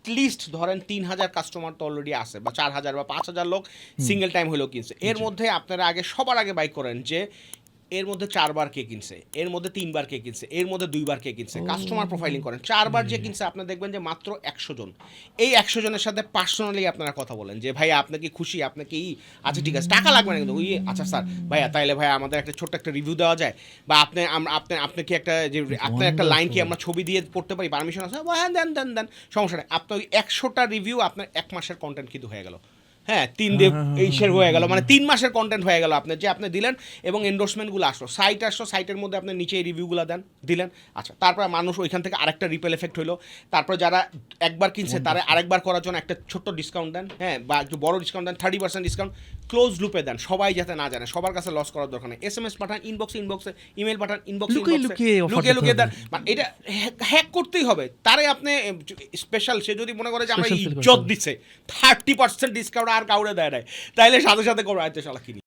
At least ধরেন 3,000 customer তো already আছে, বা 4,000 বা 5,000 লোক সিঙ্গেল টাইম হলেও কিনছে। এর মধ্যে আপনারা আগে সবার আগে বাই করেন যে এর মধ্যে 4 বার কে কিনছে, এর মধ্যে 3 বার কে কিনছে, এর মধ্যে 2 বার কে কিনছে, কাস্টমার প্রোফাইলিং করেন। 4 বার যে কিনছে আপনারা দেখবেন যে মাত্র 100 জন। এই 100 জনের সাথে পার্সোনালি আপনারা কথা বলেন যে ভাইয়া আপনি কি খুশি, আপনি কি আচ্ছা ঠিক আছে টাকা লাগবে না কিন্তু ওই আচ্ছা স্যার ভাইয়া তাইলে ভাইয়া আমাদের একটা ছোট্ট একটা রিভিউ দেওয়া যায়, বা আপনি আপনি আপনি কি একটা যে আপনার একটা লাইন কি আমরা ছবি দিয়ে পড়তে পারি, পারমিশন আছে, হ্যাঁ দেন দেন দেন, সমস্যা নেই। আপনার ওই 100টা রিভিউ আপনার 1 মাসের কন্টেন্ট কিন্তু হয়ে গেল। হ্যাঁ 3 দিয়ে এই শেয়ার হয়ে গেল, মানে 3 মাসের কন্টেন্ট হয়ে গেল আপনার, যে আপনি দিলেন এবং এন্ডোর্সমেন্টগুলো আসলো, সাইট আসলো, সাইটের মধ্যে আপনি নিচে এই রিভিউগুলো দেন দিলেন। আচ্ছা তারপর মানুষ ওইখান থেকে আরেকটা রিপেল এফেক্ট হলো, তারপর যারা একবার কিনছে তারা আরেকবার করার জন্য একটা ছোট্ট ডিসকাউন্ট দেন, হ্যাঁ বা একটু বড় ডিসকাউন্ট দেন, 30% ডিসকাউন্ট ক্লোজ লুপে দেন, সবাই যাতে না জানে, সবার কাছে লস করার দরকার নেই। SMS পাঠান ইনবক্সে, ইমেল পাঠান ইনবক্সে, লুকিয়ে লুকিয়ে দেন, মানে এটা হ্যাক করতেই হবে তারে। আপনি স্পেশাল, সে যদি মনে করে যে আমরা ইজ্জত দিচ্ছে 30% ডিসকাউন্ট আর কাউরে দেয় নাই, তাইলে সাথে সাথে করো আয়তে শালা কিনি।